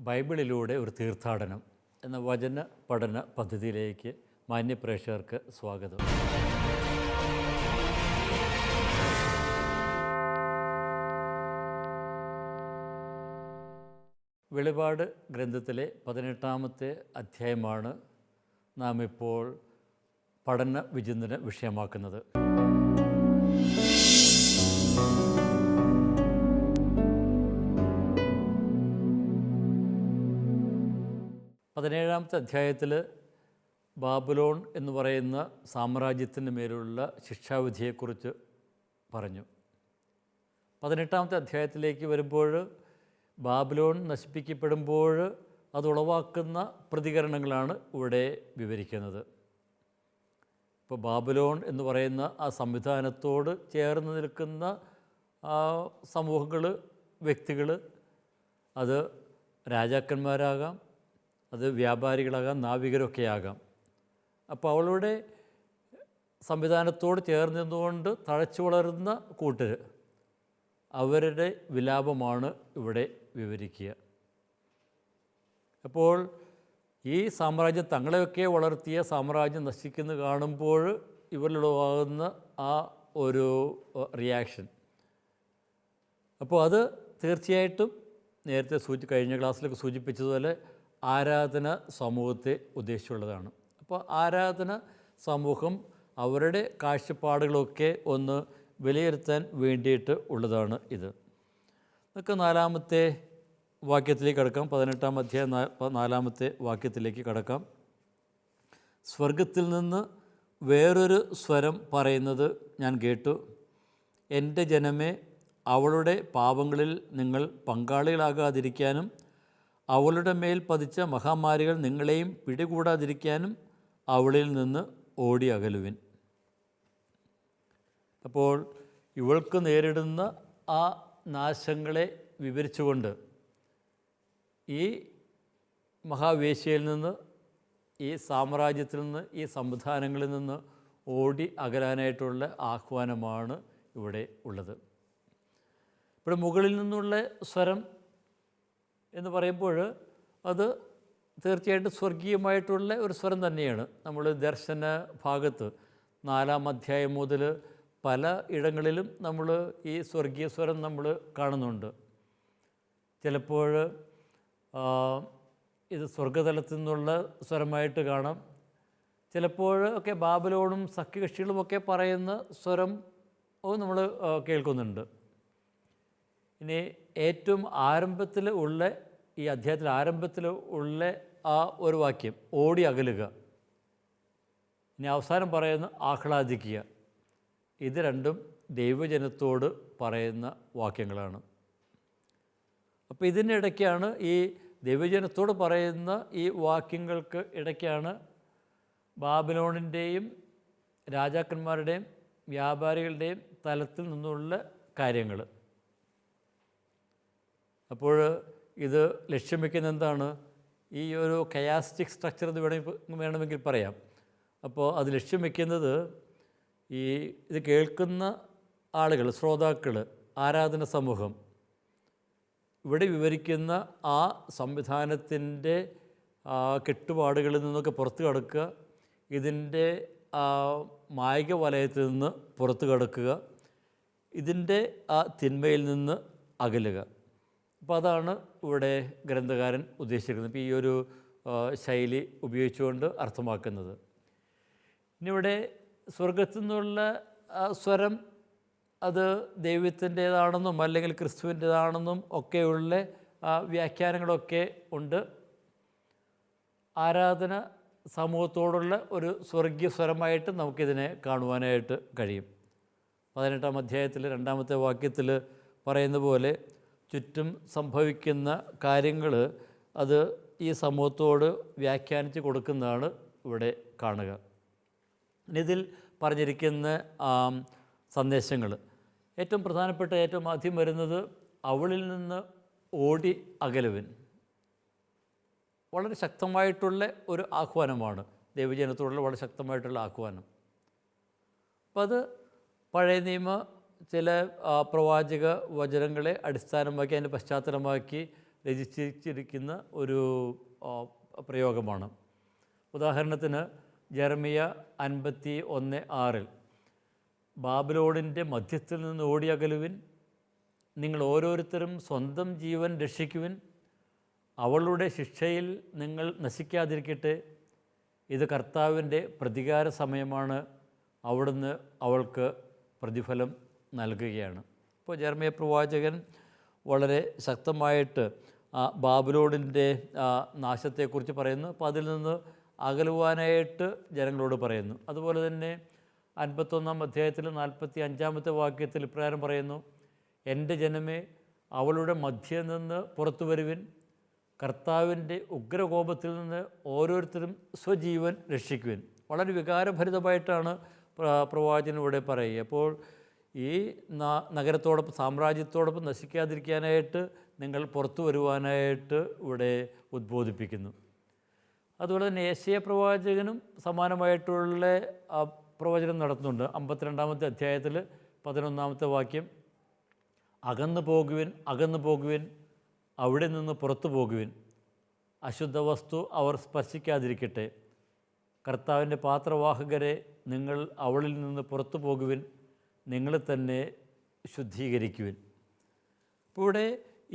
ബൈബിളിലൂടെ ഒരു തീർത്ഥാടനം എന്ന വചന പഠന പദ്ധതിയിലേക്ക് മാന്യപ്രേക്ഷകർക്ക് സ്വാഗതം. വെളിപാട് ഗ്രന്ഥത്തിലെ 18-ാമത്തെ അധ്യായമാണ് നാം ഇപ്പോൾ പഠന വിചിന്തന വിഷയമാക്കുന്നത്. പതിനേഴാമത്തെ അധ്യായത്തിൽ ബാബിലോൺ എന്ന് പറയുന്ന സാമ്രാജ്യത്തിന് മേലുള്ള ശിക്ഷാവിധിയെക്കുറിച്ച് പറഞ്ഞു. 18-ാമത്തെ അധ്യായത്തിലേക്ക് വരുമ്പോൾ ബാബിലോൺ നശിപ്പിക്കപ്പെടുമ്പോൾ അതുളവാക്കുന്ന പ്രതികരണങ്ങളാണ് ഇവിടെ വിവരിക്കുന്നത്. ഇപ്പോൾ ബാബിലോൺ എന്ന് പറയുന്ന ആ സംവിധാനത്തോട് ചേർന്ന് നിൽക്കുന്ന സമൂഹങ്ങൾ, വ്യക്തികൾ, അത് രാജാക്കന്മാരാകാം, അത് വ്യാപാരികളാകാം, നാവികരൊക്കെ ആകാം. അപ്പോൾ അവളുടെ സംവിധാനത്തോട് ചേർന്ന് നിന്നുകൊണ്ട് തഴച്ചു വളരുന്ന കൂട്ടർ, അവരുടെ വിലാപമാണ് ഇവിടെ വിവരിക്കുക. അപ്പോൾ ഈ സാമ്രാജ്യം, തങ്ങളെയൊക്കെ വളർത്തിയ സാമ്രാജ്യം നശിക്കുന്നത് കാണുമ്പോൾ ഇവരിലുള്ളതാകുന്ന ആ ഒരു റിയാക്ഷൻ, അപ്പോൾ അത് തീർച്ചയായിട്ടും നേരത്തെ കഴിഞ്ഞ ക്ലാസ്സിലൊക്കെ സൂചിപ്പിച്ചതുപോലെ ആരാധന സമൂഹത്തെ ഉദ്ദേശിച്ചുള്ളതാണ്. അപ്പോൾ ആരാധന സമൂഹം അവരുടെ കാഴ്ചപ്പാടുകളൊക്കെ ഒന്ന് വിലയിരുത്താൻ വേണ്ടിയിട്ട് ഉള്ളതാണ് ഇത്. നമുക്ക് 4-ാമത്തെ വാക്യത്തിലേക്ക് കടക്കാം. 18-ാം അധ്യായം 4-ാമത്തെ വാക്യത്തിലേക്ക് കടക്കാം. സ്വർഗത്തിൽ നിന്ന് വേറൊരു സ്വരം പറയുന്നത് ഞാൻ കേട്ടു, എൻ്റെ ജനമേ, അവളുടെ പാപങ്ങളിൽ നിങ്ങൾ പങ്കാളികളാകാതിരിക്കാനും അവളുടെ മേൽ പതിച്ച മഹാമാരികൾ നിങ്ങളെയും പിടികൂടാതിരിക്കാനും അവളിൽ നിന്ന് ഓടി അകലുവിൻ. അപ്പോൾ ഇവൾക്ക് നേരിടുന്ന ആ നാശങ്ങളെ വിവരിച്ചുകൊണ്ട് ഈ മഹാവേശ്യയിൽ നിന്ന്, ഈ സാമ്രാജ്യത്തിൽ നിന്ന്, ഈ സംവിധാനങ്ങളിൽ നിന്ന് ഓടി അകലാനായിട്ടുള്ള ആഹ്വാനമാണ് ഇവിടെ ഉള്ളത്. ഇവിടെ മുകളിൽ നിന്നുള്ള സ്വരം എന്ന് പറയുമ്പോൾ അത് തീർച്ചയായിട്ടും സ്വർഗീയമായിട്ടുള്ള ഒരു സ്വരം തന്നെയാണ്. നമ്മൾ ദർശന ഭാഗത്ത് 4-ാം അധ്യായം മുതൽ പല ഇടങ്ങളിലും നമ്മൾ ഈ സ്വർഗീയ സ്വരം നമ്മൾ കാണുന്നുണ്ട്. ചിലപ്പോൾ ഇത് സ്വർഗതലത്തിൽ നിന്നുള്ള സ്വരമായിട്ട് കാണാം. ചിലപ്പോൾ ഒക്കെ ബാബിലോണും സഖ്യകക്ഷികളുമൊക്കെ പറയുന്ന സ്വരം നമ്മൾ കേൾക്കുന്നുണ്ട്. ഇനി ഏറ്റവും ആരംഭത്തിൽ ഉള്ള, ഈ അധ്യായത്തിൽ ആരംഭത്തിൽ ഉള്ള ആ ഒരു വാക്യം ഓടി അകലുക, ഇനി അവസാനം പറയുന്ന ആഹ്ലാദിക്കുക, ഇത് രണ്ടും ദൈവജനത്തോട് പറയുന്ന വാക്യങ്ങളാണ്. അപ്പോൾ ഇതിനിടയ്ക്കാണ്, ഈ ദൈവജനത്തോട് പറയുന്ന ഈ വാക്യങ്ങൾക്ക് ഇടയ്ക്കാണ് ബാബിലോണിൻ്റെയും രാജാക്കന്മാരുടെയും വ്യാപാരികളുടെയും തലത്തിൽ നിന്നുള്ള കാര്യങ്ങൾ. അപ്പോൾ ഇത് ലക്ഷ്യം വയ്ക്കുന്ന എന്താണ്? ഈ ഒരു കയാസ്റ്റിക് സ്ട്രക്ചർ എന്ന് വേണമെങ്കിൽ പറയാം. അപ്പോൾ അത് ലക്ഷ്യം വയ്ക്കുന്നത് ഇത് കേൾക്കുന്ന ആളുകൾ, ശ്രോതാക്കൾ, ആരാധന സമൂഹം, ഇവിടെ വിവരിക്കുന്ന ആ സംവിധാനത്തിൻ്റെ കെട്ടുപാടുകളിൽ നിന്നൊക്കെ പുറത്തു കടക്കുക, ഇതിൻ്റെ മായിക വലയത്തിൽ നിന്ന് പുറത്തു കടക്കുക, ഇതിൻ്റെ ആ തിന്മയിൽ നിന്ന് അകലുക. അപ്പോൾ അതാണ് ഇവിടെ ഗ്രന്ഥകാരൻ ഉദ്ദേശിച്ചിരിക്കുന്നത്. ഇപ്പോൾ ഈ ഒരു ശൈലി ഉപയോഗിച്ചുകൊണ്ട് അർത്ഥമാക്കുന്നത്. ഇനി ഇവിടെ സ്വർഗത്തു നിന്നുള്ള സ്വരം അത് ദൈവത്തിൻ്റേതാണെന്നും അല്ലെങ്കിൽ ക്രിസ്തുവിൻ്റേതാണെന്നും ഒക്കെയുള്ള വ്യാഖ്യാനങ്ങളൊക്കെ ഉണ്ട്. ആരാധന സമൂഹത്തോടുള്ള ഒരു സ്വർഗീയ സ്വരമായിട്ട് നമുക്കിതിനെ കാണുവാനായിട്ട് കഴിയും. 18-ാം അധ്യായത്തിൽ 2-ാമത്തെ വാക്യത്തിൽ പറയുന്ന പോലെ ചുറ്റും സംഭവിക്കുന്ന കാര്യങ്ങൾ അത് ഈ സമൂഹത്തോട് വ്യാഖ്യാനിച്ച് കൊടുക്കുന്നതാണ് ഇവിടെ കാണുക. ഇതിൽ പറഞ്ഞിരിക്കുന്ന സന്ദേശങ്ങൾ ഏറ്റവും പ്രധാനപ്പെട്ട, ഏറ്റവും ആദ്യം വരുന്നത് അവളിൽ നിന്ന് ഓടി അകലുവിൻ. വളരെ ശക്തമായിട്ടുള്ള ഒരു ആഹ്വാനമാണ്, ദൈവജനത്തോടുള്ള വളരെ ശക്തമായിട്ടുള്ള ആഹ്വാനം. അപ്പോൾ അത് പഴയ നിയമ ചില പ്രവാചക വചനങ്ങളെ അടിസ്ഥാനമാക്കി, അതിൻ്റെ പശ്ചാത്തലമാക്കി രചിച്ചിരിക്കുന്ന ഒരു പ്രയോഗമാണ്. ഉദാഹരണത്തിന് ജെറമിയ 51:6 ബാബിലോണിൻ്റെ മധ്യത്തിൽ നിന്ന് ഓടിയകലുവിൻ, നിങ്ങൾ ഓരോരുത്തരും സ്വന്തം ജീവൻ രക്ഷിക്കുവിൻ, അവളുടെ ശിക്ഷയിൽ നിങ്ങൾ നശിക്കാതിരിക്കട്ടെ, ഇത് കർത്താവിൻ്റെ പ്രതികാര സമയമാണ്, അവിടുന്ന് അവൾക്ക് പ്രതിഫലം നൽകുകയാണ്. ഇപ്പോൾ ജെറമ്യാ പ്രവാചകൻ വളരെ ശക്തമായിട്ട് ബാബിലോണിൻ്റെ നാശത്തെക്കുറിച്ച് പറയുന്നു. അപ്പോൾ അതിൽ നിന്ന് അകലുവാനായിട്ട് ജനങ്ങളോട് പറയുന്നു. അതുപോലെ തന്നെ 51-ാം അധ്യായത്തിൽ 45-ാമത്തെ വാക്യത്തിൽ ഇപ്രകാരം പറയുന്നു, എൻ്റെ ജനമേ, അവളുടെ മധ്യയിൽ നിന്ന് പുറത്തു വരുവിൻ, കർത്താവിൻ്റെ ഉഗ്രകോപത്തിൽ നിന്ന് ഓരോരുത്തരും സ്വജീവൻ രക്ഷിക്കുവിൻ. വളരെ വികാരഭരിതമായിട്ടാണ് പ്രവാചകൻ ഇവിടെ പറയുക. അപ്പോൾ ഈ നഗരത്തോടൊപ്പം സാമ്രാജ്യത്തോടൊപ്പം നശിക്കാതിരിക്കാനായിട്ട് നിങ്ങൾ പുറത്തു വരുവാനായിട്ട് ഇവിടെ ഉദ്ബോധിപ്പിക്കുന്നു. അതുപോലെ തന്നെ യെശയ്യാ പ്രവാചകനും സമാനമായിട്ടുള്ള പ്രവചനം നടത്തുന്നുണ്ട്. 52-ാമത്തെ അധ്യായത്തിൽ 11-ാമത്തെ വാക്യം, അകന്നു പോകുവിൻ, അകന്നു പോകുവിൻ, അവിടെ നിന്ന് പുറത്തു പോകുവിൻ, അശുദ്ധ വസ്തു അവർ സ്പർശിക്കാതിരിക്കട്ടെ, കർത്താവിൻ്റെ പാത്രവാഹകരെ, നിങ്ങൾ അവളിൽ നിന്ന് പുറത്തു പോകുവിൻ, നിങ്ങൾ തന്നെ ശുദ്ധീകരിക്കുവിൻ. ഇപ്പോൾ ഇവിടെ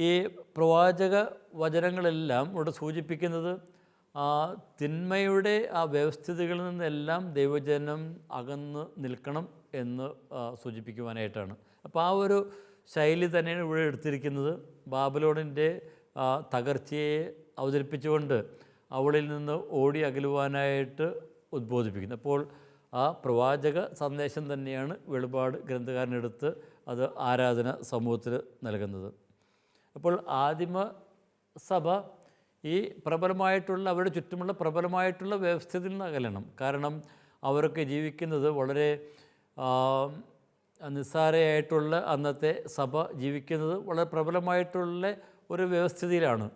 ഈ പ്രവാചക വചനങ്ങളെല്ലാം ഇവിടെ സൂചിപ്പിക്കുന്നത് തിന്മയുടെ വ്യവസ്ഥിതികളിൽ നിന്നെല്ലാം ദൈവജനം അകന്ന് നിൽക്കണം എന്ന് സൂചിപ്പിക്കുവാനായിട്ടാണ്. അപ്പോൾ ഒരു ശൈലി തന്നെയാണ് ഇവിടെ എടുത്തിരിക്കുന്നത്. ബാബിലോണിൻ്റെ തകർച്ചയെ അവതരിപ്പിച്ചുകൊണ്ട് അവളിൽ നിന്ന് ഓടി അകലുവാനായിട്ട് ഉദ്ബോധിപ്പിക്കുന്നു. അപ്പോൾ പ്രവാചക സന്ദേശം തന്നെയാണ് വെളിപാട് ഗ്രന്ഥകാരനെടുത്ത് അത് ആരാധന സമൂഹത്തിന് നൽകുന്നത്. അപ്പോൾ ആദിമ സഭ ഈ പ്രബലമായിട്ടുള്ള അവരുടെ ചുറ്റുമുള്ള പ്രബലമായിട്ടുള്ള വ്യവസ്ഥയിൽ നിന്ന് അകലണം. കാരണം അവരൊക്കെ ജീവിക്കുന്നത് വളരെ നിസ്സാരയായിട്ടുള്ള അന്നത്തെ സഭ ജീവിക്കുന്നത് വളരെ പ്രബലമായിട്ടുള്ള ഒരു വ്യവസ്ഥിതിയിലാണ്.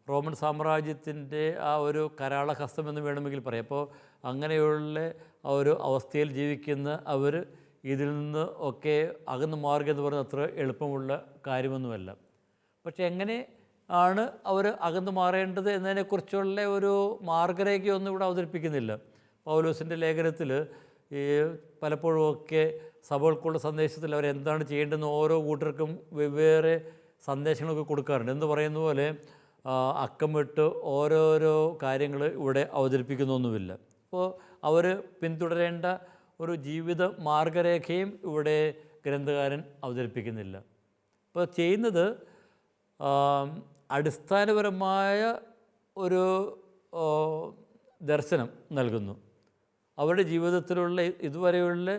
റോമൻ സാമ്രാജ്യത്തിൻ്റെ ഒരു കരാളഹസ്തം എന്ന് വേണമെങ്കിൽ പറയാം. അപ്പോൾ അങ്ങനെയുള്ള ഒരു അവസ്ഥയിൽ ജീവിക്കുന്ന അവർ ഇതിൽ നിന്ന് ഒക്കെ അകന്നു മാറുക എന്ന് പറയുന്നത് അത്ര എളുപ്പമുള്ള കാര്യമൊന്നുമല്ല. പക്ഷേ എങ്ങനെ ആണ് അവർ അകന്നു മാറേണ്ടത് എന്നതിനെക്കുറിച്ചുള്ള ഒരു മാർഗരേഖയൊന്നും ഇവിടെ അവതരിപ്പിക്കുന്നില്ല. പൗലോസിൻ്റെ ലേഖനത്തിൽ ഈ പലപ്പോഴുമൊക്കെ സഭകൾക്കുള്ള സന്ദേശത്തിൽ അവരെന്താണ് ചെയ്യേണ്ടതെന്ന് ഓരോ കൂട്ടർക്കും വെവ്വേറെ സന്ദേശങ്ങളൊക്കെ കൊടുക്കാറുണ്ട്. എന്ന് പറയുന്ന പോലെ അക്കം വിട്ട് ഓരോരോ കാര്യങ്ങൾ ഇവിടെ അവതരിപ്പിക്കുന്നൊന്നുമില്ല. അപ്പോൾ അവർ പിന്തുടരേണ്ട ഒരു ജീവിത മാർഗരേഖയും ഇവിടെ ഗ്രന്ഥകാരൻ അവതരിപ്പിക്കുന്നില്ല. അപ്പോൾ ചെയ്യുന്നത് അടിസ്ഥാനപരമായ ഒരു ദർശനം നൽകുന്നു. അവരുടെ ജീവിതത്തിലുള്ള ഇതുവരെയുള്ള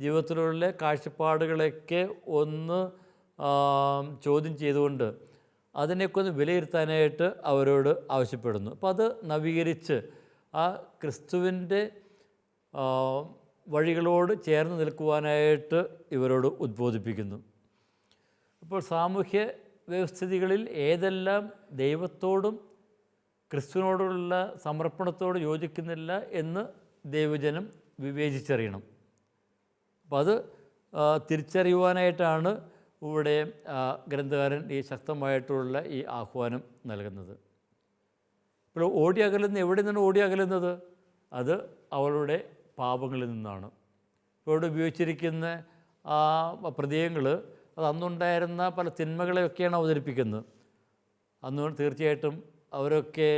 ജീവിതത്തിലുള്ള കാഴ്ചപ്പാടുകളൊക്കെ ഒന്ന് ചോദ്യം ചെയ്തുകൊണ്ട് അതിനെയൊക്കെ ഒന്ന് വിലയിരുത്താനായിട്ട് അവരോട് ആവശ്യപ്പെടുന്നു. അപ്പോൾ അത് നവീകരിച്ച് ക്രിസ്തുവിൻ്റെ വഴികളോട് ചേർന്ന് നിൽക്കുവാനായിട്ട് ഇവരോട് ഉദ്ബോധിപ്പിക്കുന്നു. അപ്പോൾ സാമൂഹ്യ വ്യവസ്ഥിതികളിൽ ഏതെല്ലാം ദൈവത്തോടും ക്രിസ്തുവിനോടുള്ള സമർപ്പണത്തോട് യോജിക്കുന്നില്ല എന്ന് ദൈവജനം വിവേചിച്ചറിയണം. അപ്പോൾ അത് തിരിച്ചറിയുവാനായിട്ടാണ് ഇവിടെ ഗ്രന്ഥകാരൻ ഈ ശക്തമായിട്ടുള്ള ഈ ആഹ്വാനം നൽകുന്നത്. ഇപ്പോൾ ഓടി അകലുന്ന എവിടെ നിന്നാണ് ഓടി അകലുന്നത്? അത് അവളുടെ പാപങ്ങളിൽ നിന്നാണ്. ഇവിടെ ഉപയോഗിച്ചിരിക്കുന്ന പ്രതീകങ്ങൾ അത് അന്നുണ്ടായിരുന്ന പല തിന്മകളെയൊക്കെയാണ് അവതരിപ്പിക്കുന്നത്. അന്ന് തീർച്ചയായിട്ടും അവരൊക്കെ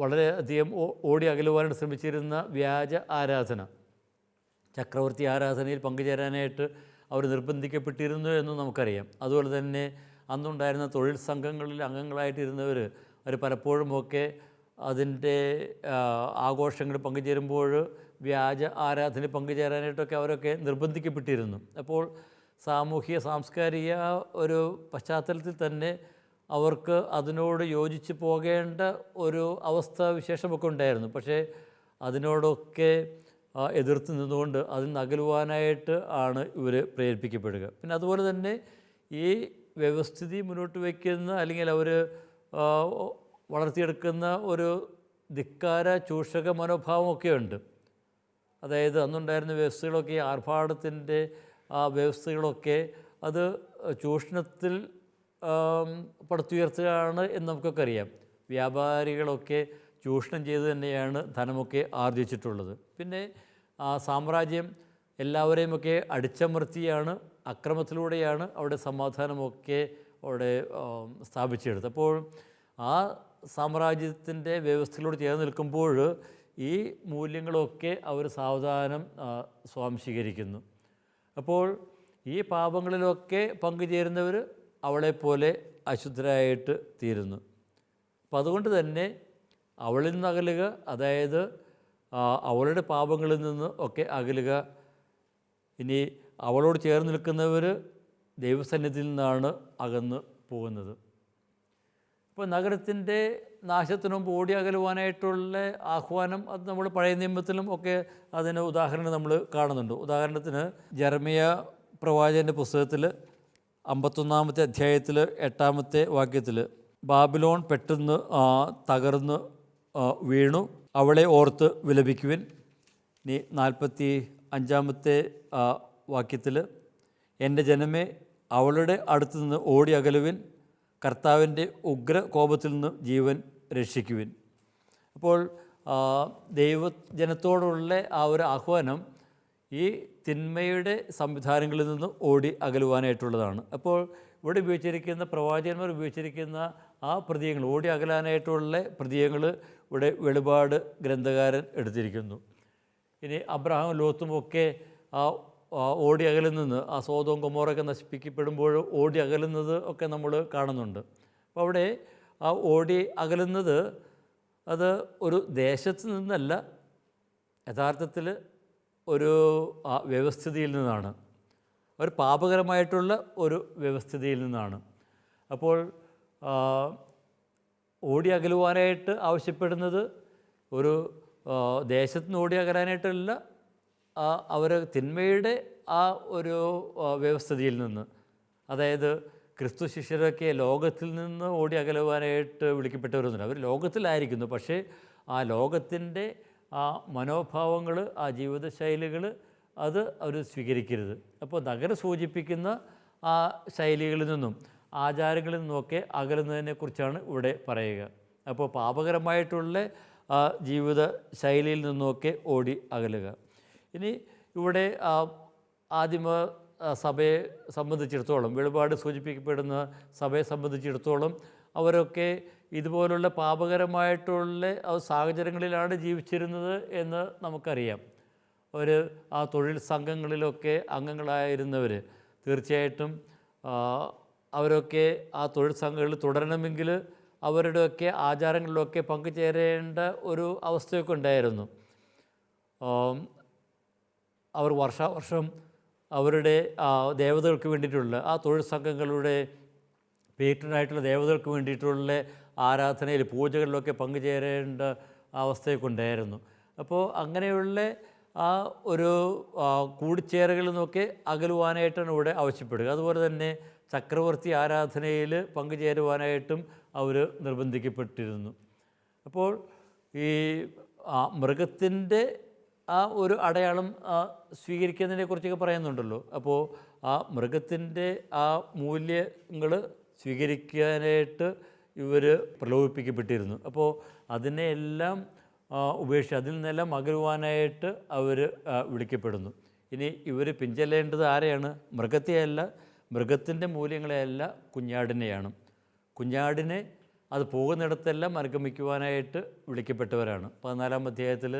വളരെയധികം ഓടി അകലുവാനായിട്ട് ശ്രമിച്ചിരുന്ന വ്യാജ ആരാധന, ചക്രവർത്തി ആരാധനയിൽ പങ്കുചേരാനായിട്ട് അവർ നിർബന്ധിക്കപ്പെട്ടിരുന്നു എന്ന് നമുക്കറിയാം. അതുപോലെ തന്നെ അന്നുണ്ടായിരുന്ന തൊഴിൽ സംഘങ്ങളിൽ അംഗങ്ങളായിട്ടിരുന്നവർ അവർ പലപ്പോഴുമൊക്കെ അതിൻ്റെ ആഘോഷങ്ങളിൽ പങ്കുചേരുമ്പോൾ വ്യാജ ആരാധനയിൽ പങ്കുചേരാനായിട്ടൊക്കെ അവരൊക്കെ നിർബന്ധിക്കപ്പെട്ടിരുന്നു. അപ്പോൾ സാമൂഹിക സാംസ്കാരിക ഒരു പശ്ചാത്തലത്തിൽ തന്നെ അവർക്ക് അതിനോട് യോജിച്ച് പോകേണ്ട ഒരു അവസ്ഥാവിശേഷമൊക്കെ ഉണ്ടായിരുന്നു. പക്ഷേ അതിനോടൊക്കെ എതിർത്ത് നിന്നുകൊണ്ട് അതിൽ നിന്ന് അകലുവാനായിട്ട് ആണ് ഇവർ പ്രേരിപ്പിക്കപ്പെടുക. പിന്നെ അതുപോലെ തന്നെ ഈ വ്യവസ്ഥിതി മുന്നോട്ട് വയ്ക്കുന്ന അല്ലെങ്കിൽ അവർ വളർത്തിയെടുക്കുന്ന ഒരു ധിക്കാര ചൂഷക മനോഭാവമൊക്കെ ഉണ്ട്. അതായത് അന്നുണ്ടായിരുന്ന വ്യവസ്ഥകളൊക്കെ ആർഭാടത്തിൻ്റെ വ്യവസ്ഥകളൊക്കെ അത് ചൂഷണത്തിൽ പടുത്തുയർത്തുകയാണ് എന്ന് നമുക്കൊക്കെ അറിയാം. വ്യാപാരികളൊക്കെ ചൂഷണം ചെയ്ത് തന്നെയാണ് ധനമൊക്കെ ആർജിച്ചിട്ടുള്ളത്. പിന്നെ ആ സാമ്രാജ്യം എല്ലാവരെയുമൊക്കെ അടിച്ചമർത്തിയാണ്, അക്രമത്തിലൂടെയാണ് അവിടെ സമാധാനമൊക്കെ അവിടെ സ്ഥാപിച്ചെടുത്തത്. അപ്പോൾ ആ സാമ്രാജ്യത്തിൻ്റെ വ്യവസ്ഥയിലൂടെ ചേർന്ന് നിൽക്കുമ്പോൾ ഈ മൂല്യങ്ങളൊക്കെ അവർ സാവധാനം സ്വാംശീകരിക്കുന്നു. അപ്പോൾ ഈ പാപങ്ങളിലൊക്കെ പങ്കുചേരുന്നവർ അവളെപ്പോലെ അശുദ്ധരായിട്ട് തീരുന്നു. അപ്പം അതുകൊണ്ട് തന്നെ അവളിൽ നിന്ന് അകലുക, അതായത് അവളുടെ പാപങ്ങളിൽ നിന്ന് ഒക്കെ അകലുക. ഇനി അവളോട് ചേർന്ന് നിൽക്കുന്നവർ ദൈവസന്നിധിയിൽ നിന്നാണ് അകന്ന് പോകുന്നത്. ഇപ്പോൾ നഗരത്തിൻ്റെ നാശത്തിനു മുമ്പ് ഓടി അകലുവാനായിട്ടുള്ള ആഹ്വാനം അത് നമ്മൾ പഴയ നിയമത്തിലും ഒക്കെ അതിന് ഉദാഹരണം നമ്മൾ കാണുന്നുണ്ട്. ഉദാഹരണത്തിന് ജെറമ്യ പ്രവാചകൻ്റെ പുസ്തകത്തിൽ 51-ാമത്തെ അധ്യായത്തിൽ 8-ാമത്തെ വാക്യത്തിൽ ബാബിലോൺ പെട്ടെന്ന് തകർന്ന് വീണു, അവളെ ഓർത്ത് വിലപിക്കുവിൻ. ഇനി 45-ാമത്തെ വാക്യത്തിൽ എൻ്റെ ജനമേ അവളുടെ അടുത്തു നിന്ന് ഓടി അകലുവിൻ, കർത്താവിൻ്റെ ഉഗ്ര കോപത്തിൽ നിന്ന് ജീവൻ രക്ഷിക്കുവിൻ. അപ്പോൾ ദൈവജനത്തോടുള്ള ആ ഒരു ആഹ്വാനം ഈ തിന്മയുടെ സംവിധാനങ്ങളിൽ നിന്ന് ഓടി അകലുവാനായിട്ടുള്ളതാണ്. അപ്പോൾ ഇവിടെ ഉപയോഗിച്ചിരിക്കുന്ന പ്രവാചകന്മാർ ഉപയോഗിച്ചിരിക്കുന്ന ആ പ്രതീകങ്ങൾ, ഓടി അകലാനായിട്ടുള്ള പ്രതീകങ്ങൾ ഇവിടെ വെളിപാട് ഗ്രന്ഥകാരൻ എടുത്തിരിക്കുന്നു. ഇനി അബ്രഹാം ലോത്തുമൊക്കെ ഓടി അകലുന്നത്, ആ സോദോം ഗൊമോറൊക്കെ നശിപ്പിക്കപ്പെടുമ്പോൾ ഓടി അകലുന്നത് ഒക്കെ നമ്മൾ കാണുന്നുണ്ട്. അപ്പോൾ അവിടെ ആ ഓടി അകലുന്നത് അത് ഒരു ദേശത്ത് നിന്നല്ല, യഥാർത്ഥത്തിൽ ഒരു വ്യവസ്ഥിതിയിൽ നിന്നാണ്, ഒരു പാപകരമായിട്ടുള്ള ഒരു വ്യവസ്ഥിതിയിൽ നിന്നാണ്. അപ്പോൾ ഓടി അകലുവാനായിട്ട് ആവശ്യപ്പെടുന്നത് ഒരു ദേശത്ത് നിന്ന് ഓടി അകലാനായിട്ടല്ല, അവർ തിന്മയുടെ ആ ഒരു വ്യവസ്ഥിതിയിൽ നിന്ന്, അതായത് ക്രിസ്തു ശിഷ്യരൊക്കെ ലോകത്തിൽ നിന്ന് ഓടി അകലുവാനായിട്ട് വിളിക്കപ്പെട്ടവരൊന്നുമില്ല. അവർ ലോകത്തിലായിരിക്കുന്നു, പക്ഷേ ആ ലോകത്തിൻ്റെ ആ മനോഭാവങ്ങൾ, ആ ജീവിതശൈലികൾ അത് അവർ സ്വീകരിക്കരുത്. അപ്പോൾ നഗരം സൂചിപ്പിക്കുന്ന ആ ശൈലികളിൽ നിന്നും ആചാരങ്ങളിൽ നിന്നുമൊക്കെ അകലുന്നതിനെക്കുറിച്ചാണ് ഇവിടെ പറയുക. അപ്പോൾ പാപകരമായിട്ടുള്ള ആ ജീവിത ശൈലിയിൽ നിന്നുമൊക്കെ ഓടി അകലുക. ഇനി ഇവിടെ ആദിമ സഭയെ സംബന്ധിച്ചിടത്തോളം, വെളിപാട് സൂചിപ്പിക്കപ്പെടുന്ന സഭയെ സംബന്ധിച്ചിടത്തോളം അവരൊക്കെ ഇതുപോലുള്ള പാപകരമായിട്ടുള്ള സാഹചര്യങ്ങളിലാണ് ജീവിച്ചിരുന്നത് എന്ന് നമുക്കറിയാം. അവർ ആ തൊഴിൽ സംഘങ്ങളിലൊക്കെ അംഗങ്ങളായിരുന്നവർ തീർച്ചയായിട്ടും അവരൊക്കെ ആ തൊഴിൽ സംഘങ്ങളിൽ തുടരണമെങ്കിൽ അവരുടെയൊക്കെ ആചാരങ്ങളിലൊക്കെ പങ്കുചേരേണ്ട ഒരു അവസ്ഥയൊക്കെ ഉണ്ടായിരുന്നു. അവർ വർഷാവർഷം അവരുടെ ദേവതകൾക്ക് വേണ്ടിയിട്ടുള്ള ആ തൊഴിൽ സംഘങ്ങളുടെ പേറ്റനായിട്ടുള്ള ദേവതകൾക്ക് വേണ്ടിയിട്ടുള്ള ആരാധനയിൽ, പൂജകളിലൊക്കെ പങ്കുചേരേണ്ട അവസ്ഥയൊക്കെ ഉണ്ടായിരുന്നു. അപ്പോൾ അങ്ങനെയുള്ള ആ ഒരു കൂടിച്ചേരകളിൽ നിന്നൊക്കെ അകലുവാനായിട്ടാണ് ഇവിടെ ആവശ്യപ്പെടുക. അതുപോലെ തന്നെ ചക്രവർത്തി ആരാധനയിൽ പങ്കുചേരുവാനായിട്ടും അവർ നിർബന്ധിക്കപ്പെട്ടിരുന്നു. അപ്പോൾ ഈ മൃഗത്തിൻ്റെ ആ ഒരു അടയാളം സ്വീകരിക്കുന്നതിനെക്കുറിച്ചൊക്കെ പറയുന്നുണ്ടല്ലോ. അപ്പോൾ ആ മൃഗത്തിൻ്റെ ആ മൂല്യങ്ങൾ സ്വീകരിക്കാനായിട്ട് ഇവർ പ്രലോഭിപ്പിക്കപ്പെട്ടിരുന്നു. അപ്പോൾ അതിനെയെല്ലാം ഉപേക്ഷിച്ച് അതിൽ നിന്നെല്ലാം അകലുവാനായിട്ട് അവർ വിളിക്കപ്പെടുന്നു. ഇനി ഇവർ പിഞ്ചെല്ലേണ്ടത് ആരെയാണ്? മൃഗത്തെയല്ല, മൃഗത്തിൻ്റെ മൂല്യങ്ങളെയല്ല, കുഞ്ഞാടിനെയാണ്. കുഞ്ഞാടിനെ അത് പോകുന്നിടത്തെല്ലാം അനുഗമിക്കുവാനായിട്ട് വിളിക്കപ്പെട്ടവരാണ്. 14-ാം അധ്യായത്തിൽ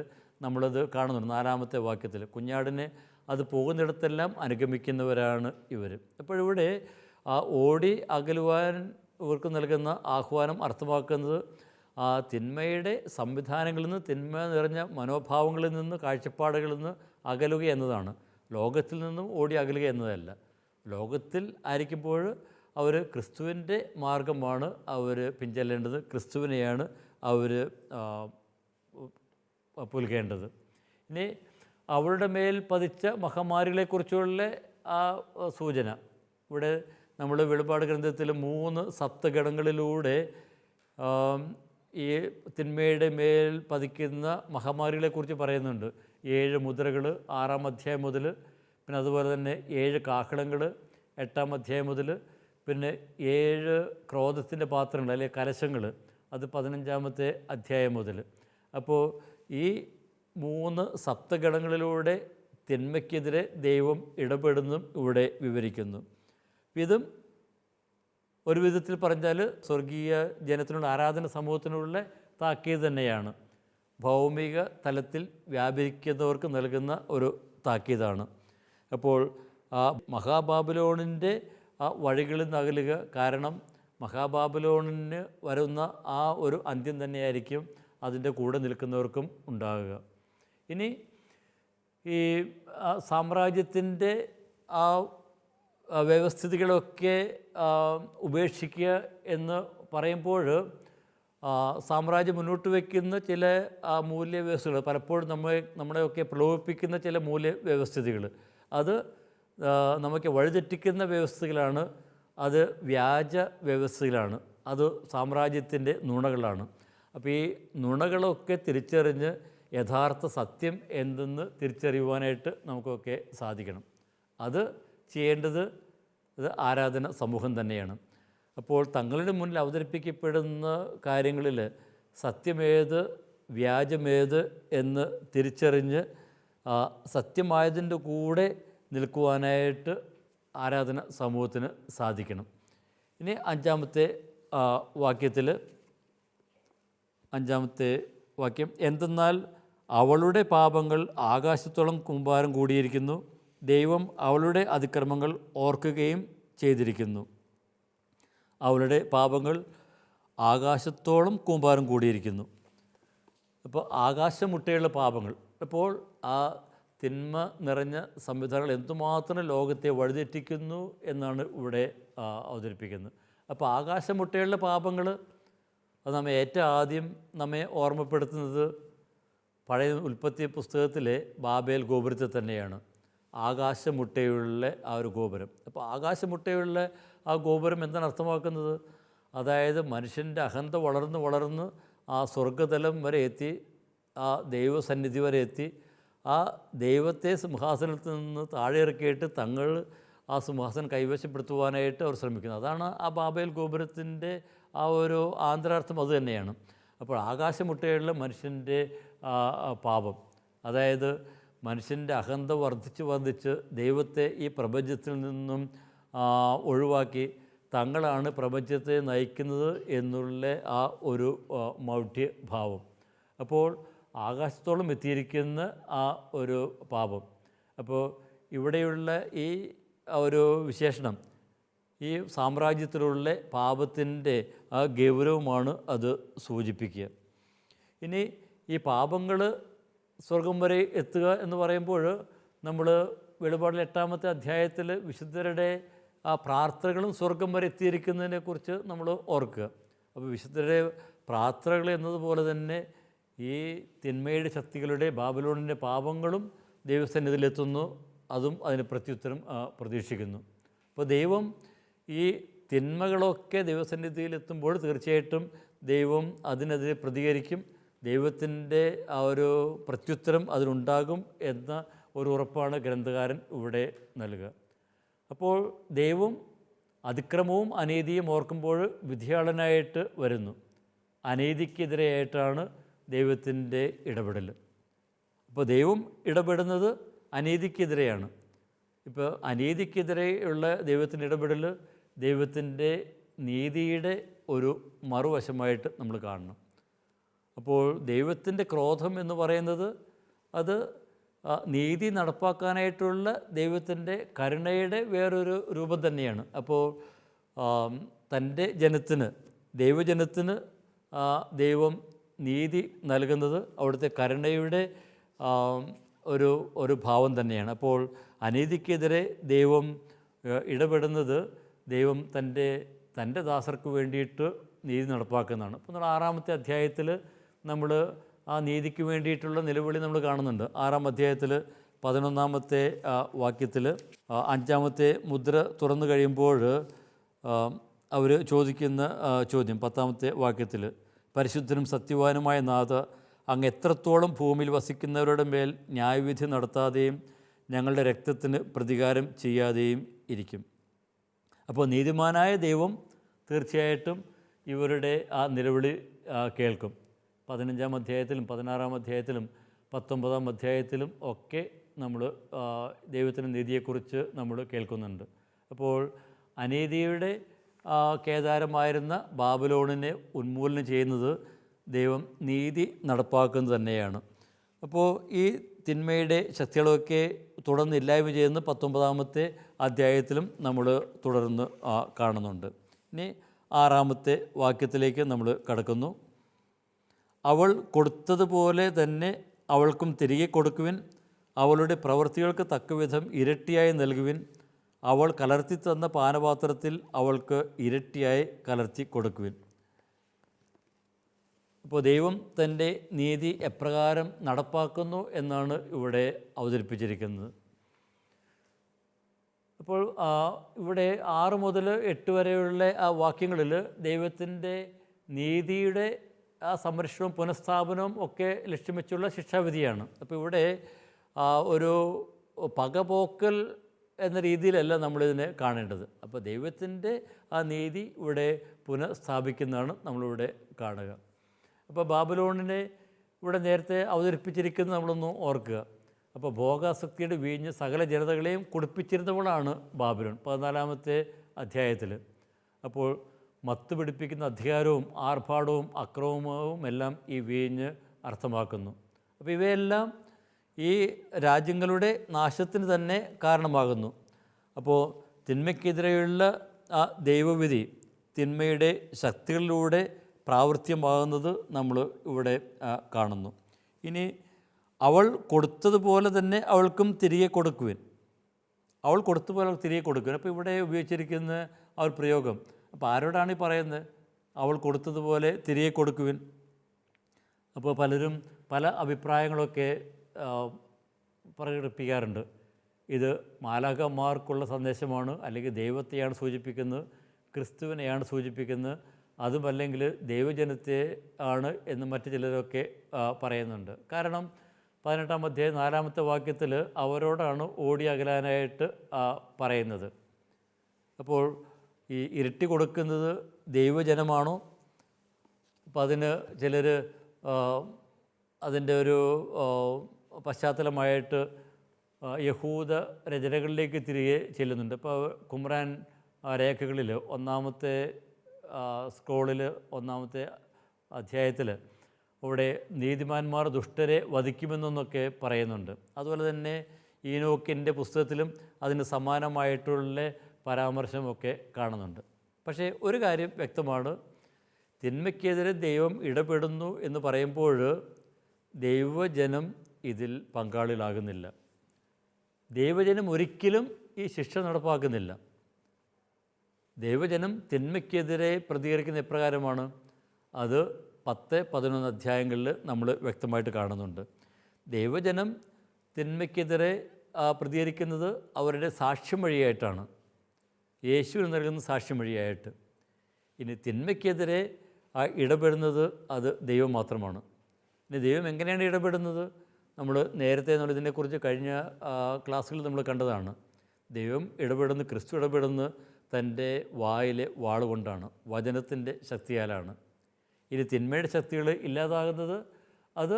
നമ്മളത് കാണുന്നുണ്ട്. 4-ാമത്തെ വാക്യത്തിൽ കുഞ്ഞാടിനെ അത് പോകുന്നിടത്തെല്ലാം അനുഗമിക്കുന്നവരാണ് ഇവർ. അപ്പോഴിവിടെ ഓടി അകലുവാൻ ഇവർക്ക് നൽകുന്ന ആഹ്വാനം അർത്ഥമാക്കുന്നത് ആ തിന്മയുടെ സംവിധാനങ്ങളിൽ നിന്ന്, തിന്മ നിറഞ്ഞ മനോഭാവങ്ങളിൽ നിന്ന്, കാഴ്ചപ്പാടുകളിൽ നിന്ന് അകലുക എന്നതാണ്. ലോകത്തിൽ നിന്നും ഓടി അകലുക എന്നതല്ല. ലോകത്തിൽ ആയിരിക്കുമ്പോൾ അവർ ക്രിസ്തുവിൻ്റെ മാർഗമാണ് അവർ പിൻചെല്ലേണ്ടത്, ക്രിസ്തുവിനെയാണ് അവർ പുൽകേണ്ടത്. ഇനി അവളുടെ മേൽ പതിച്ച മഹാമാരികളെക്കുറിച്ചുള്ള ആ സൂചന ഇവിടെ നമ്മൾ വെളിപാട് ഗ്രന്ഥത്തിൽ 3 സപ്തഗണങ്ങളിലൂടെ ഈ തിന്മയുടെ മേൽ പതിക്കുന്ന മഹാമാരികളെക്കുറിച്ച് പറയുന്നുണ്ട്. 7 മുദ്രകൾ 6-ാം അധ്യായം മുതൽ, പിന്നെ അതുപോലെ തന്നെ 7 കാഹളങ്ങൾ 8-ാം അധ്യായം മുതൽ, പിന്നെ 7 ക്രോധത്തിൻ്റെ പാത്രങ്ങൾ അല്ലെങ്കിൽ കലശങ്ങൾ, അത് 15-ാമത്തെ അധ്യായം മുതൽ. അപ്പോൾ ഈ 3 സപ്തഗണങ്ങളിലൂടെ തിന്മയ്ക്കെതിരെ ദൈവം ഇടപെടുന്നതും ഇവിടെ വിവരിക്കുന്നു. ഇതും ഒരു വിധത്തിൽ പറഞ്ഞാൽ സ്വർഗീയ ജനത്തിനുള്ള ആരാധന സമൂഹത്തിനുള്ള താക്കീത് തന്നെയാണ്. ഭൗമിക തലത്തിൽ വ്യാപരിക്കുന്നവർക്ക് നൽകുന്ന ഒരു താക്കീതാണ്. അപ്പോൾ ആ മഹാബാബിലോണിൻ്റെ ആ വഴികളിൽ നിന്ന് അകലുക. കാരണം മഹാബാബിലോണിന് വരുന്ന ആ ഒരു അന്ത്യം തന്നെയായിരിക്കും അതിൻ്റെ കൂടെ നിൽക്കുന്നവർക്കും ഉണ്ടാകുക. ഇനി ഈ സാമ്രാജ്യത്തിൻ്റെ ആ വ്യവസ്ഥിതികളൊക്കെ ഉപേക്ഷിക്കുക എന്ന് പറയുമ്പോൾ സാമ്രാജ്യം മുന്നോട്ട് വയ്ക്കുന്ന ചില മൂല്യവ്യവസ്ഥകൾ, പലപ്പോഴും നമ്മളെയൊക്കെ പ്രലോഭിപ്പിക്കുന്ന ചില മൂല്യവ്യവസ്ഥിതികൾ, അത് നമുക്ക് വഴിതെറ്റിക്കുന്ന വ്യവസ്ഥകളാണ്. അത് വ്യാജ വ്യവസ്ഥകളാണ്. അത് സാമ്രാജ്യത്തിൻ്റെ നുണകളാണ്. അപ്പോൾ ഈ നുണകളൊക്കെ തിരിച്ചറിഞ്ഞ് യഥാർത്ഥ സത്യം എന്തെന്ന് തിരിച്ചറിയുവാനായിട്ട് നമുക്കൊക്കെ സാധിക്കണം. അത് ചെയ്യേണ്ടത് ആരാധന സമൂഹം തന്നെയാണ്. അപ്പോൾ തങ്ങളുടെ മുന്നിൽ അവതരിപ്പിക്കപ്പെടുന്ന കാര്യങ്ങളിൽ സത്യമേത് വ്യാജമേത് എന്ന് തിരിച്ചറിഞ്ഞ് സത്യമായതിൻ്റെ കൂടെ നിൽക്കുവാനായിട്ട് ആരാധന സമൂഹത്തിന് സാധിക്കണം. ഇനി 5-ാമത്തെ വാക്യത്തിൽ 5-ാമത്തെ വാക്യം, എന്തെന്നാൽ അവളുടെ പാപങ്ങൾ ആകാശത്തോളം കൂമ്പാരം കൂടിയിരിക്കുന്നു, ദൈവം അവളുടെ അതിക്രമങ്ങൾ ഓർക്കുകയും ചെയ്തിരിക്കുന്നു. അവളുടെ പാപങ്ങൾ ആകാശത്തോളം കൂമ്പാരം കൂടിയിരിക്കുന്നു. അപ്പോൾ ആകാശമുട്ടയുള്ള പാപങ്ങൾ. അപ്പോൾ ആ തിന്മ നിറഞ്ഞ സംവിധാനങ്ങൾ എന്തുമാത്രം ലോകത്തെ വഴിതെറ്റിക്കുന്നു എന്നാണ് ഇവിടെ അവതരിപ്പിക്കുന്നത്. അപ്പോൾ ആകാശമുട്ടയുള്ള പാപങ്ങൾ അത് നമ്മെ ഏറ്റവും ആദ്യം നമ്മെ ഓർമ്മപ്പെടുത്തുന്നത് പഴയ ഉൽപ്പത്തി പുസ്തകത്തിലെ ബാബേൽ ഗോപുരത്തെ തന്നെയാണ്. ആകാശമുട്ടയുള്ള ആ ഒരു ഗോപുരം. അപ്പോൾ ആകാശമുട്ടയുള്ള ആ ഗോപുരം എന്താണ് അർത്ഥമാക്കുന്നത്? അതായത് മനുഷ്യൻ്റെ അഹന്ത വളർന്ന് വളർന്ന് ആ സ്വർഗതലം വരെ എത്തി, ആ ദൈവസന്നിധി വരെ എത്തി, ആ ദൈവത്തെ സിംഹാസനത്തിൽ നിന്ന് താഴെ ഇറക്കിയിട്ട് തങ്ങൾ ആ സിംഹാസനം കൈവശപ്പെടുത്തുവാനായിട്ട് അവർ ശ്രമിക്കുന്നത്. അതാണ് ആ ബാബേൽ ഗോപുരത്തിൻ്റെ ആ ഒരു ആന്തരാർത്ഥം അത് തന്നെയാണ്. അപ്പോൾ ആകാശമുട്ടയുള്ള മനുഷ്യൻ്റെ പാപം, അതായത് മനുഷ്യൻ്റെ അഹന്ത വർദ്ധിച്ച് ദൈവത്തെ ഈ പ്രപഞ്ചത്തിൽ നിന്നും ഒഴിവാക്കി തങ്ങളാണ് പ്രപഞ്ചത്തെ നയിക്കുന്നത് എന്നുള്ള ആ ഒരു മൗഢ്യഭാവം. അപ്പോൾ ആകാശത്തോളം എത്തിയിരിക്കുന്ന ആ ഒരു പാപം. അപ്പോൾ ഇവിടെയുള്ള ഈ ഒരു വിശേഷണം ഈ സാമ്രാജ്യത്തിലുള്ള പാപത്തിൻ്റെ ആ ഗൗരവമാണ് അത് സൂചിപ്പിക്കുക. ഇനി ഈ പാപങ്ങൾ സ്വർഗം വരെ എത്തുക എന്ന് പറയുമ്പോൾ നമ്മൾ വെളിപാടിൽ 8-ാമത്തെ അധ്യായത്തിൽ വിശുദ്ധരുടെ ആ പ്രാർത്ഥനകളും സ്വർഗം വരെ എത്തിയിരിക്കുന്നതിനെക്കുറിച്ച് നമ്മൾ ഓർക്കുക. അപ്പോൾ വിശുദ്ധരുടെ പ്രാർത്ഥനകൾ എന്നതുപോലെ തന്നെ ഈ തിന്മയുടെ ശക്തികളുടെ ബാബിലോണിൻ്റെ പാപങ്ങളും ദൈവസന്നിധിയിലെത്തുന്നു, അതും അതിന് പ്രത്യുത്തരം പ്രതീക്ഷിക്കുന്നു. അപ്പോൾ ദൈവം ഈ തിന്മകളൊക്കെ ദൈവസന്നിധിയിലെത്തുമ്പോൾ തീർച്ചയായിട്ടും ദൈവം അതിനെതിരെ പ്രതികരിക്കും. ദൈവത്തിൻ്റെ ആ ഒരു പ്രത്യുത്തരം അതിനുണ്ടാകും എന്ന ഒരു ഉറപ്പാണ് ഗ്രന്ഥകാരൻ ഇവിടെ നൽകുക. അപ്പോൾ ദൈവം അതിക്രമവും അനീതിയും ഓർക്കുമ്പോൾ വിധിയാളനായിട്ട് വരുന്നു. അനീതിക്കെതിരെയായിട്ടാണ് ദൈവത്തിൻ്റെ ഇടപെടൽ. അപ്പോൾ ദൈവം ഇടപെടുന്നത് അനീതിക്കെതിരെയാണ്. ഇപ്പോൾ അനീതിക്കെതിരെയുള്ള ദൈവത്തിൻ്റെ ഇടപെടൽ ദൈവത്തിൻ്റെ നീതിയുടെ ഒരു മറുവശമായിട്ട് നമ്മൾ കാണണം. അപ്പോൾ ദൈവത്തിൻ്റെ ക്രോധം എന്ന് പറയുന്നത് അത് നീതി നടപ്പാക്കാനായിട്ടുള്ള ദൈവത്തിൻ്റെ കരുണയുടെ വേറൊരു രൂപം തന്നെയാണ്. അപ്പോൾ തൻ്റെ ജനത്തിന്, ദൈവജനത്തിന് ദൈവം നീതി നൽകുന്നത് അവിടുത്തെ കരുണയുടെ ഒരു ഭാവം തന്നെയാണ്. അപ്പോൾ അനീതിക്കെതിരെ ദൈവം ഇടപെടുന്നത് ദൈവം തൻ്റെ ദാസർക്ക് വേണ്ടിയിട്ട് നീതി നടപ്പാക്കുന്നതാണ്. അപ്പോൾ നമ്മൾ 6-ാമത്തെ അധ്യായത്തിൽ നമ്മൾ ആ നീതിക്ക് വേണ്ടിയിട്ടുള്ള നിലവിളി നമ്മൾ കാണുന്നുണ്ട്. 6-ാം അധ്യായത്തിൽ 11-ാമത്തെ വാക്യത്തിൽ 5-ാമത്തെ മുദ്ര തുറന്നു കഴിയുമ്പോൾ അവർ ചോദിക്കുന്ന ചോദ്യം 10-ാമത്തെ വാക്യത്തിൽ, പരിശുദ്ധനും സത്യവാനുമായ നാഥ, അങ്ങ് എത്രത്തോളം ഭൂമിയിൽ വസിക്കുന്നവരുടെ മേൽ ന്യായവിധി നടത്താതെയും ഞങ്ങളുടെ രക്തത്തിന് പ്രതികാരം ചെയ്യാതെയും ഇരിക്കും. അപ്പോൾ നീതിമാനായ ദൈവം തീർച്ചയായിട്ടും ഇവരുടെ ആ നിലവിളി കേൾക്കും. 15-ാം അധ്യായത്തിലും 16-ാം അധ്യായത്തിലും 19-ാം അധ്യായത്തിലും ഒക്കെ നമ്മൾ ദൈവത്തിൻ്റെ നീതിയെക്കുറിച്ച് നമ്മൾ കേൾക്കുന്നുണ്ട്. അപ്പോൾ അനീതിയുടെ കേദാരമായിരുന്ന ബാബിലോണിനെ ഉന്മൂലനം ചെയ്യുന്നത് ദൈവം നീതി നടപ്പാക്കുന്നത് തന്നെയാണ്. അപ്പോൾ ഈ തിന്മയുടെ ശക്തികളൊക്കെ തുടർന്ന് ഇല്ലായ്മ ചെയ്യുന്ന 19-ാമത്തെ അധ്യായത്തിലും നമ്മൾ തുടർന്ന് കാണുന്നുണ്ട്. ഇനി 6-ാമത്തെ വാക്യത്തിലേക്ക് നമ്മൾ കടക്കുന്നു. അവൾ കൊടുത്തതുപോലെ തന്നെ അവൾക്കും തിരികെ കൊടുക്കുവിൻ, അവളുടെ പ്രവൃത്തികൾക്ക് തക്കവിധം ഇരട്ടിയായി നൽകുവിൻ, അവൾ കലർത്തി തന്ന പാനപാത്രത്തിൽ അവൾക്ക് ഇരട്ടിയായി കലർത്തി കൊടുക്കുവിൻ. അപ്പോൾ ദൈവം തൻ്റെ നീതി എപ്രകാരം നടപ്പാക്കുന്നു എന്നാണ് ഇവിടെ അവതരിപ്പിച്ചിരിക്കുന്നത്. അപ്പോൾ ഇവിടെ 6 മുതൽ 8 വരെയുള്ള ആ വാക്യങ്ങളിൽ ദൈവത്തിൻ്റെ നീതിയുടെ ആ സംരക്ഷണവും പുനഃസ്ഥാപനവും ഒക്കെ ലക്ഷ്യം വെച്ചുള്ള ശിക്ഷാവിധിയാണ്. അപ്പോൾ ഇവിടെ ഒരു പകപോക്കൽ എന്ന രീതിയിലല്ല നമ്മളിതിനെ കാണേണ്ടത്. അപ്പോൾ ദൈവത്തിൻ്റെ ആ നീതി ഇവിടെ പുനഃസ്ഥാപിക്കുന്നതാണ് നമ്മളിവിടെ കാണുക. അപ്പോൾ ബാബിലോണിനെ ഇവിടെ നേരത്തെ അവതരിപ്പിച്ചിരിക്കുന്നത് നമ്മളൊന്ന് ഓർക്കുക. അപ്പോൾ ഭോഗാസക്തിയുടെ വീഞ്ഞ് സകല ജനതകളെയും കുടിപ്പിച്ചിരുന്നവളാണ് ബാബിലോൺ 14-ാമത്തെ അധ്യായത്തിൽ. അപ്പോൾ മത്ത് പിടിപ്പിക്കുന്ന അധികാരവും ആർഭാടവും അക്രമവും എല്ലാം ഈ വീഞ്ഞ് അർത്ഥമാക്കുന്നു. അപ്പോൾ ഇവയെല്ലാം ഈ രാജ്യങ്ങളുടെ നാശത്തിന് തന്നെ കാരണമാകുന്നു. അപ്പോൾ തിന്മയ്ക്കെതിരെയുള്ള ആ ദൈവവിധി തിന്മയുടെ ശക്തികളിലൂടെ പ്രാവർത്തികമാകുന്നത് നമ്മൾ ഇവിടെ കാണുന്നു. ഇനി അവൾ കൊടുത്തതുപോലെ തന്നെ അവൾക്കും തിരികെ കൊടുക്കുവിൻ, അവൾ കൊടുത്തതുപോലെ അവൾ തിരികെ കൊടുക്കുവിൻ. അപ്പോൾ ഇവിടെ ഉപയോഗിച്ചിരിക്കുന്ന ആ ഒരു പ്രയോഗം, അപ്പോൾ ആരോടാണ് ഈ പറയുന്നത്? അവൾ കൊടുത്തതുപോലെ തിരികെ കൊടുക്കുവിൻ. അപ്പോൾ പലരും പല അഭിപ്രായങ്ങളൊക്കെ പ്രകടിപ്പിക്കാറുണ്ട്. ഇത് മാലാഖമാർക്കുള്ള സന്ദേശമാണ്, അല്ലെങ്കിൽ ദൈവത്തെയാണ് സൂചിപ്പിക്കുന്നത്, ക്രിസ്തുവിനെയാണ് സൂചിപ്പിക്കുന്നത്, അതുമല്ലെങ്കിൽ ദൈവജനത്തെ ആണ് എന്ന് മറ്റു ചിലരൊക്കെ പറയുന്നുണ്ട്. കാരണം 18-ാം അധ്യായം 4-ാമത്തെ വാക്യത്തിൽ അവരോടാണ് ഓടി അകലാനായിട്ട് പറയുന്നത്. അപ്പോൾ ഈ ഇരട്ടി കൊടുക്കുന്നത് ദൈവജനമാണോ? അപ്പം അതിന് ചിലർ അതിൻ്റെ ഒരു പശ്ചാത്തലമായിട്ട് യഹൂദ രചനകളിലേക്ക് തിരികെ ചെല്ലുന്നുണ്ട്. ഇപ്പോൾ കുമ്രാൻ രേഖകളിൽ 1-ാമത്തെ സ്ക്രോളിൽ 1-ാമത്തെ അധ്യായത്തിൽ അവിടെ നീതിമാന്മാർ ദുഷ്ടരെ വധിക്കുമെന്നൊക്കെ പറയുന്നുണ്ട്. അതുപോലെ തന്നെ ഈനോക്കിൻ്റെ പുസ്തകത്തിലും അതിന് സമാനമായിട്ടുള്ള പരാമർശമൊക്കെ കാണുന്നുണ്ട്. പക്ഷേ ഒരു കാര്യം വ്യക്തമാണ്, തിന്മയ്ക്കെതിരെ ദൈവം ഇടപെടുന്നു എന്ന് പറയുമ്പോൾ ദൈവജനം ഇതിൽ പങ്കാളികളാകുന്നില്ല. ദൈവജനം ഒരിക്കലും ഈ ശിക്ഷ നടപ്പാക്കുന്നില്ല. ദൈവജനം തിന്മയ്ക്കെതിരെ പ്രതികരിക്കുന്ന എപ്രകാരമാണ്? അത് 10-11 അധ്യായങ്ങളിൽ നമ്മൾ വ്യക്തമായിട്ട് കാണുന്നുണ്ട്. ദൈവജനം തിന്മയ്ക്കെതിരെ പ്രതികരിക്കുന്നത് അവരുടെ സാക്ഷ്യം വഴിയായിട്ടാണ്, യേശുവിന് നൽകുന്ന സാക്ഷ്യം വഴിയായിട്ട്. ഇനി തിന്മയ്ക്കെതിരെ ഇടപെടുന്നത് അത് ദൈവം മാത്രമാണ്. ഇനി ദൈവം എങ്ങനെയാണ് ഇടപെടുന്നത്? നമ്മൾ നേരത്തെ ഇതിനെക്കുറിച്ച് കഴിഞ്ഞ ക്ലാസ്സുകളിൽ നമ്മൾ കണ്ടതാണ്. ദൈവം ഇടപെടുന്ന, ക്രിസ്തു ഇടപെടുന്ന തൻ്റെ വായിലെ വാളുകൊണ്ടാണ്, വചനത്തിൻ്റെ ശക്തിയാലാണ്. ഇനി തിന്മയുടെ ശക്തികൾ ഇല്ലാതാകുന്നത് അത്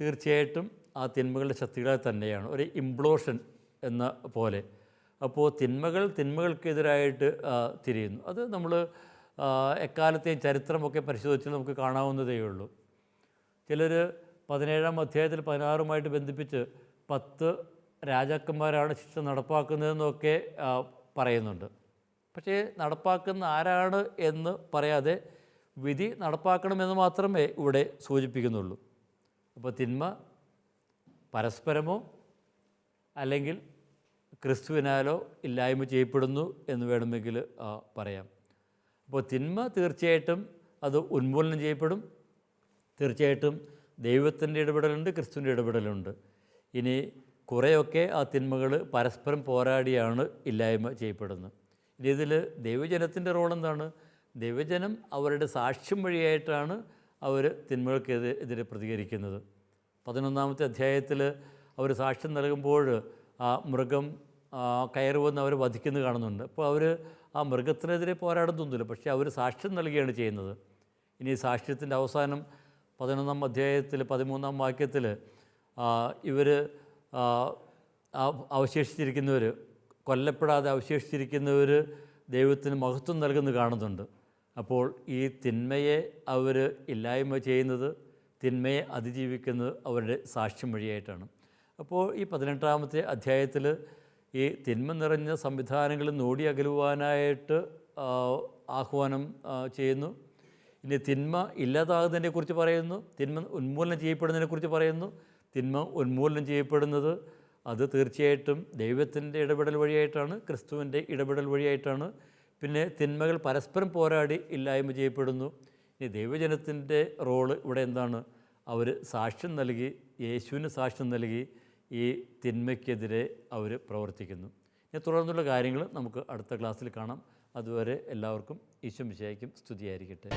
തീർച്ചയായിട്ടും ആ തിന്മകളുടെ ശക്തികളെ തന്നെയാണ്, ഒരു ഇംപ്ലോഷൻ എന്ന പോലെ. അപ്പോൾ തിന്മകൾക്കെതിരായിട്ട് തിരിയുന്നു. അത് നമ്മൾ എക്കാലത്തെയും ചരിത്രമൊക്കെ പരിശോധിച്ച് നമുക്ക് കാണാവുന്നതേ ഉള്ളൂ. ചിലർ 17-ാം അധ്യായത്തിൽ 16-ുമായിട്ട് ബന്ധിപ്പിച്ച് 10 രാജാക്കന്മാരാണ് ശിക്ഷ നടപ്പാക്കുന്നതെന്നൊക്കെ പറയുന്നുണ്ട്. പക്ഷേ നടപ്പാക്കുന്ന ആരാണ് എന്ന് പറയാതെ വിധി നടപ്പാക്കണമെന്ന് മാത്രമേ ഇവിടെ സൂചിപ്പിക്കുന്നുള്ളൂ. അപ്പോൾ തിന്മ പരസ്പരമോ അല്ലെങ്കിൽ ക്രിസ്തുവിനാലോ ഇല്ലായ്മ ചെയ്യപ്പെടുന്നു എന്ന് വേണമെങ്കിൽ പറയാം. അപ്പോൾ തിന്മ തീർച്ചയായിട്ടും അത് ഉന്മൂലനം ചെയ്യപ്പെടും. തീർച്ചയായിട്ടും ദൈവത്തിൻ്റെ ഇടപെടലുണ്ട്, ക്രിസ്തുവിൻ്റെ ഇടപെടലുണ്ട്. ഇനി കുറേയൊക്കെ ആ തിന്മകൾ പരസ്പരം പോരാടിയാണ് ഇല്ലായ്മ ചെയ്യപ്പെടുന്നത്. ഇനി ഇതിൽ ദൈവജനത്തിൻ്റെ റോൾ എന്താണ്? ദൈവജനം അവരുടെ സാക്ഷ്യം വഴിയായിട്ടാണ് അവർ തിന്മകൾക്കെതിരെ പ്രതികരിക്കുന്നത്. 11-ാമത്തെ അധ്യായത്തിൽ അവർ സാക്ഷ്യം നൽകുമ്പോൾ ആ മൃഗം കയറി വന്ന് അവരെ വധിക്കുന്നത് കാണുന്നുണ്ട്. അപ്പോൾ അവർ ആ മൃഗത്തിനെതിരെ പോരാടുന്നൊന്നുമില്ല, പക്ഷേ അവർ സാക്ഷ്യം നൽകുകയാണ് ചെയ്യുന്നത്. ഇനി സാക്ഷ്യത്തിൻ്റെ അവസാനം 11-ാം അധ്യായത്തിൽ 13-ാം വാക്യത്തിൽ ഇവർ അവശേഷിച്ചിരിക്കുന്നവർ, കൊല്ലപ്പെടാതെ അവശേഷിച്ചിരിക്കുന്നവർ ദൈവത്തിന് മഹത്വം നൽകുന്നത് കാണുന്നുണ്ട്. അപ്പോൾ ഈ തിന്മയെ അവർ ഇല്ലായ്മ ചെയ്യുന്നത്, തിന്മയെ അതിജീവിക്കുന്നത് അവരുടെ സാക്ഷ്യം വഴിയായിട്ടാണ്. അപ്പോൾ ഈ 18-ാമത്തെ അധ്യായത്തിൽ ഈ തിന്മ നിറഞ്ഞ സംവിധാനങ്ങളിൽ നോടി അകലുവാനായിട്ട് ആഹ്വാനം ചെയ്യുന്നു. ഇനി തിന്മ ഇല്ലാതാകുന്നതിനെക്കുറിച്ച് പറയുന്നു, തിന്മ ഉന്മൂലനം ചെയ്യപ്പെടുന്നതിനെക്കുറിച്ച് പറയുന്നു. തിന്മ ഉന്മൂലനം ചെയ്യപ്പെടുന്നത് അത് തീർച്ചയായിട്ടും ദൈവത്തിൻ്റെ ഇടപെടൽ വഴിയായിട്ടാണ്, ക്രിസ്തുവിൻ്റെ ഇടപെടൽ വഴിയായിട്ടാണ്. പിന്നെ തിന്മകൾ പരസ്പരം പോരാടി ഇല്ലായ്മ ചെയ്യപ്പെടുന്നു. ഇനി ദൈവജനത്തിൻ്റെ റോള് ഇവിടെ എന്താണ്? അവർ സാക്ഷ്യം നൽകി, യേശുവിന് സാക്ഷ്യം നൽകി ഈ തിന്മയ്ക്കെതിരെ അവർ പ്രവർത്തിക്കുന്നു. ഇനി തുടർന്നുള്ള കാര്യങ്ങൾ നമുക്ക് അടുത്ത ക്ലാസ്സിൽ കാണാം. അതുവരെ എല്ലാവർക്കും ഈശോ മിശിഹായ്ക്കും സ്തുതിയായിരിക്കട്ടെ.